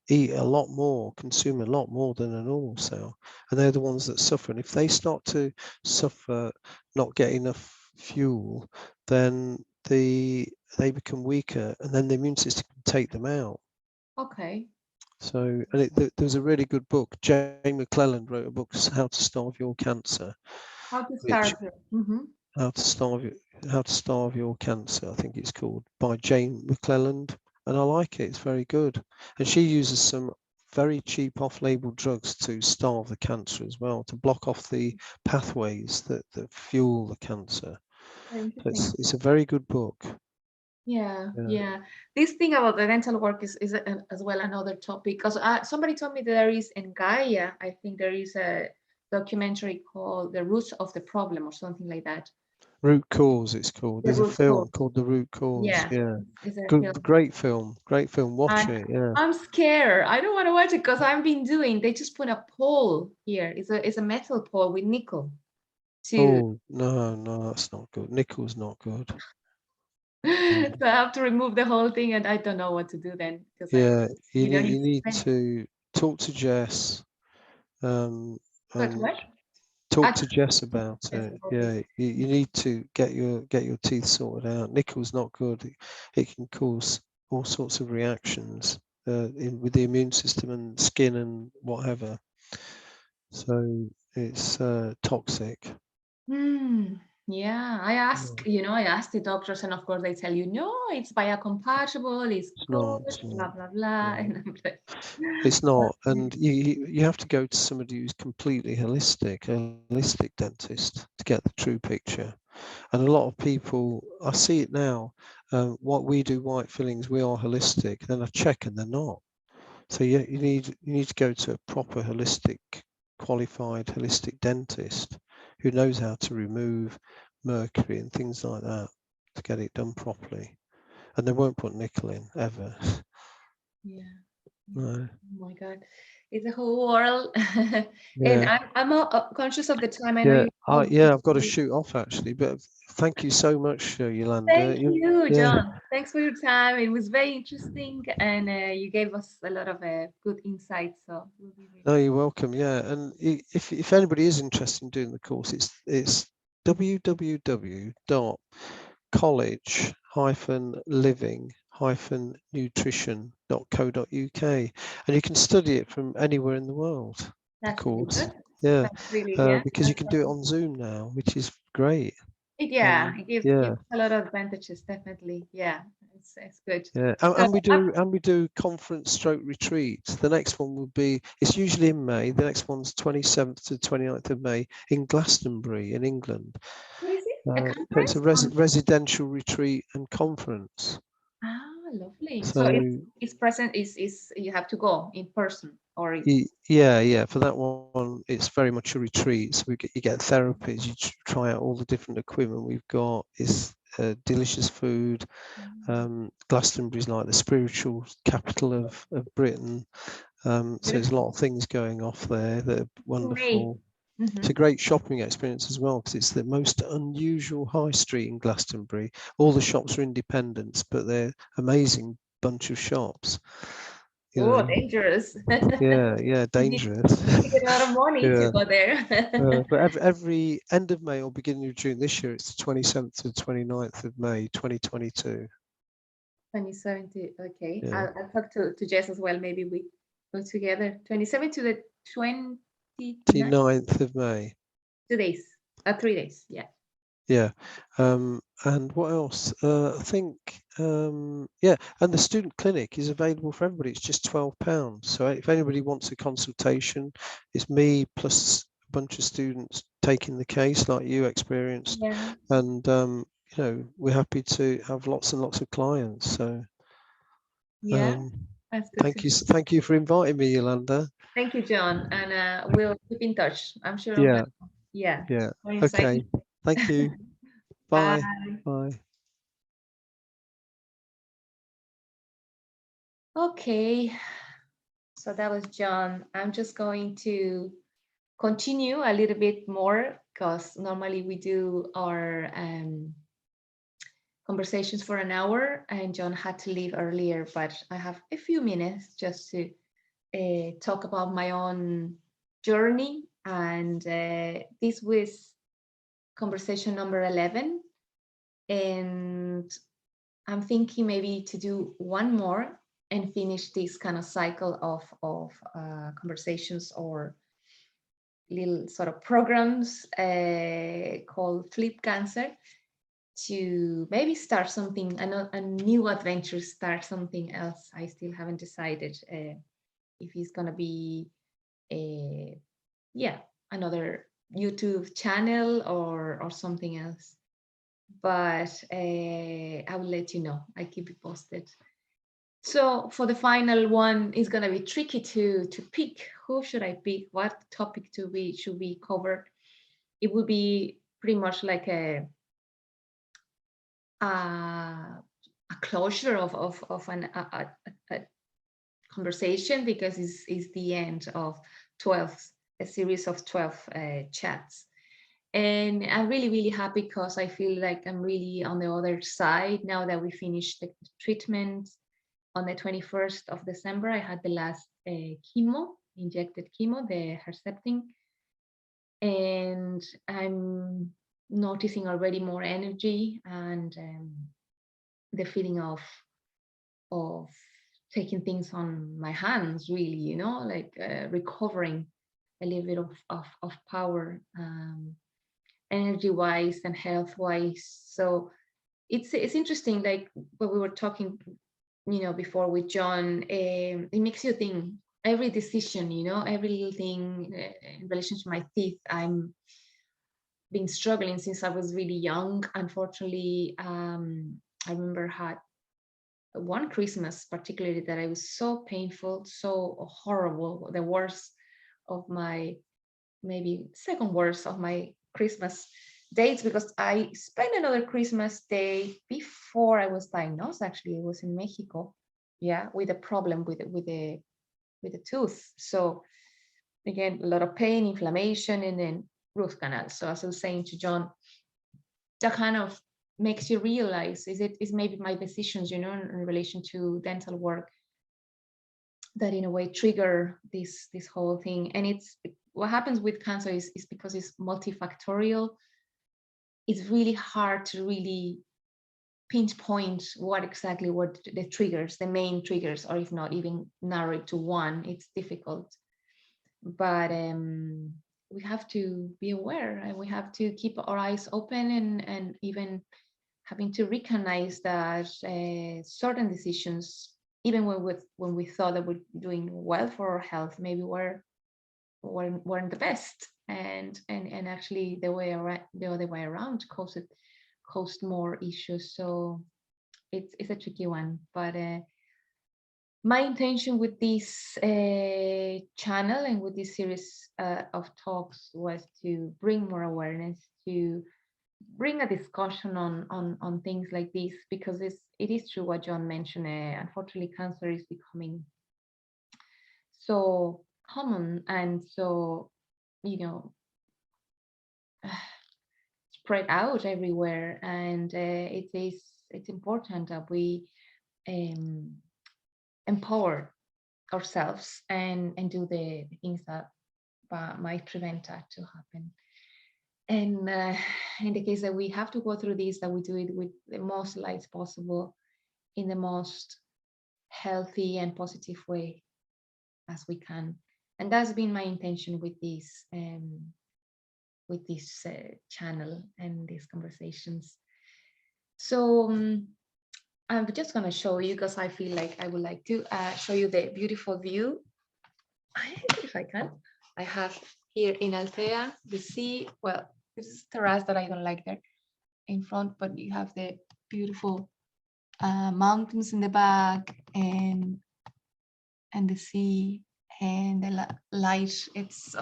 eat a lot more, consume a lot more than a normal cell, and they're the ones that suffer. And if they start to suffer, not get enough fuel, then they become weaker, and then the immune system can take them out. Okay. So, and there's a really good book. Jane McClelland wrote a book, How to Starve Your Cancer, How to which start. Mm-hmm. how to starve How to Starve Your Cancer, I think it's called, by Jane McClelland, and I like it. It's very good, and she uses some very cheap off-label drugs to starve the cancer as well, to block off the pathways that fuel the cancer. Very So interesting. it's a very good book. Yeah, Yeah. yeah. This thing about the dental work is as well another topic because somebody told me that there is in Gaia, I think there is a documentary called The Roots of the Problem or something like that. Root Cause, it's called. The There's a root film cause. called The Root Cause. Yeah, Yeah, is a good, film. great film. Great film. Watch And it. Yeah. I'm scared. I don't want to watch it because I've been doing. They just put a pole here. It's a metal pole with nickel to. Oh no, that's not good. Nickel's not good. So Mm. I have to remove the whole thing, and I don't know what to do then because Yeah, you it's need expensive. to talk to Jess, um, and What? talk I to Jess about Yes, it. about this. Yeah, you need to get your teeth sorted out. Nickel's not good. It can cause all sorts of reactions with the immune system and skin and whatever. So it's toxic. Hmm. Yeah, Yeah, I asked the doctors, and of course they tell you, no, it's biocompatible, it's it's good, not. It's blah not. blah blah, No. and I'm like, It's not, okay. and you have to go to somebody who's completely holistic, a holistic dentist, to get the true picture. And a lot of people, I see it now. What we do, white fillings, we are holistic. Then I check, and they're not. So you need to go to a proper holistic, qualified holistic dentist who knows how to remove mercury and things like that to get it done properly. And they won't put nickel in ever. Yeah, yeah. No. Oh my God, it's a whole world, and Yeah. I'm conscious of the time. I know Yeah, you want to. I've got to shoot off actually, but thank you so much, Yolanda. Thank you, Yeah, John. Thanks for your time. It was very interesting, and you gave us a lot of good insights. So we'll be really. no, you're welcome. Yeah, and if anybody is interested in doing the course, it's www.college-living-nutrition.co.uk, and you can study it from anywhere in the world. The That's really course, good. yeah, That's really, yeah. because you That's can do it on Zoom now, which is great. yeah, And it gives yeah. a lot of advantages, definitely. Yeah, it's good. Yeah, So and we do conference stroke retreats. The next one will be, it's usually in May. The next one's 27th to 29th of May in Glastonbury in England. what is it? A So it's a conference? residential retreat and conference. Lovely. So So it's present is you have to go in person or yeah, for that one, it's very much a retreat. So you get therapies, you try out all the different equipment we've got. It's delicious food. Glastonbury's like the spiritual capital of Britain. So there's a lot beautiful. of things going off there that are Great. wonderful. It's Mm-hmm. a great shopping experience as well because it's the most unusual high street in Glastonbury. All the shops are independents, but they're amazing bunch of shops. You Oh, know, dangerous. yeah, You need dangerous. to get a lot of money to Yeah. go there. But every end of May or beginning of June this year, it's the 27th to 29th of May, 2022. 27 okay. Yeah. I'll talk to Jess as well. Maybe we go together. 27 to the 29th, 29th of May. 2 days, 3 days. Yeah. Yeah. And what else? I think, yeah, and the student clinic is available for everybody. It's just £12. So if anybody wants a consultation, it's me plus a bunch of students taking the case like you experienced. Yeah. And, we're happy to have lots and lots of clients. So, Yeah, that's good to know. Thank you for inviting me, Yolanda. Thank you, John, and we'll keep in touch. I'm sure I'm Yeah, gonna, yeah, yeah. more insight. Okay. Thank you. Bye. Bye. Bye. Okay, so that was John. I'm just going to continue a little bit more because normally we do our conversations for an hour, and John had to leave earlier, but I have a few minutes just to talk about my own journey. And this was conversation number 11. And I'm thinking maybe to do one more and finish this kind of cycle of conversations or little sort of programs called Flip Cancer, to maybe start something, a new adventure, start something else. I still haven't decided if it's going to be yeah, another YouTube channel or something else. But I will let you know. I keep it posted. So for the final one, it's gonna be tricky to pick. Who should I pick? What topic should we cover? It would be pretty much like a closure of a conversation, because it's the end of 12, a series of 12 chats. And I'm really, really happy because I feel like I'm really on the other side now that we finished the treatment. On the 21st of December, I had the last injected chemo, the Herceptin. And I'm noticing already more energy and the feeling of taking things on my hands, really, like recovering a little bit of power, energy wise and health wise. So it's interesting, like what we were talking before with John. It makes you think. Every decision, every little thing in relation to my teeth, I'm been struggling since I was really young. Unfortunately, I remember had one Christmas particularly that I was so painful, so horrible, the worst of my, maybe second worst of my Christmas dates, because I spent another Christmas day before I was diagnosed. Actually, it was in Mexico, yeah, with a problem with the tooth. So again, a lot of pain, inflammation, and then root canal. So as I was saying to John, that kind of makes you realize, is maybe my decisions, in relation to dental work, that in a way trigger this whole thing. And it's what happens with cancer is because it's multifactorial. It's really hard to really pinpoint what exactly were the triggers, the main triggers, or if not even narrow it to one. It's difficult. But we have to be aware, and we have to keep our eyes open, and even having to recognize that certain decisions, even when we thought that we're doing well for our health, maybe weren't the best, and actually the other way around caused more issues. So it's a tricky one. But my intention with this channel and with this series of talks was to bring more awareness, to bring a discussion on things like this, because it is true what John mentioned. Unfortunately, cancer is becoming so common and so, spread out everywhere. And it's important that we empower ourselves and do the things that might prevent that to happen. And in the case that we have to go through this, that we do it with the most light possible, in the most healthy and positive way as we can. And that's been my intention with this channel and these conversations. So I'm just going to show you, because I feel like I would like to show you the beautiful view. If I can. I have here in Altea the sea. Well, this is terrace that I don't like there in front, but you have the beautiful mountains in the back, and the sea and the light. It's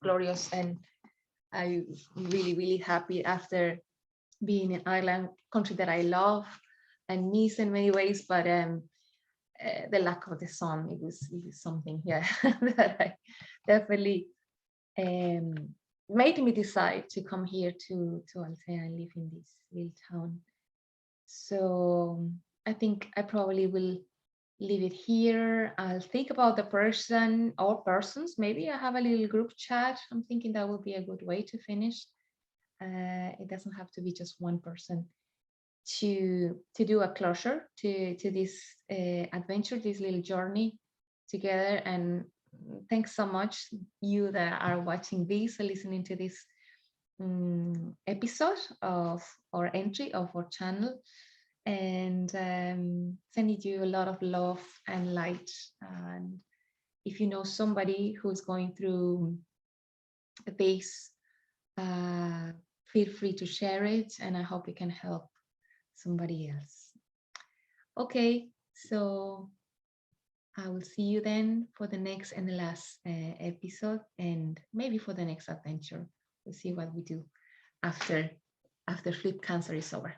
glorious, and I'm really happy after being in Ireland, country that I love and miss in many ways, but the lack of the sun, it was something, yeah, that I definitely made me decide to come here to Altea and live in this little town. So I think I probably will leave it here. I'll think about the person or persons. Maybe I have a little group chat. I'm thinking that would be a good way to finish. It doesn't have to be just one person to do a closure to this adventure, this little journey together. And thanks so much, you that are watching this or listening to this episode of our entry of our channel, and sending you a lot of love and light. And if you know somebody who's going through this, feel free to share it, and I hope it can help somebody else. Okay, so I will see you then for the next and the last episode, and maybe for the next adventure. We'll see what we do after Flip Cancer is over.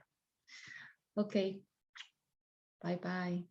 Okay, bye-bye.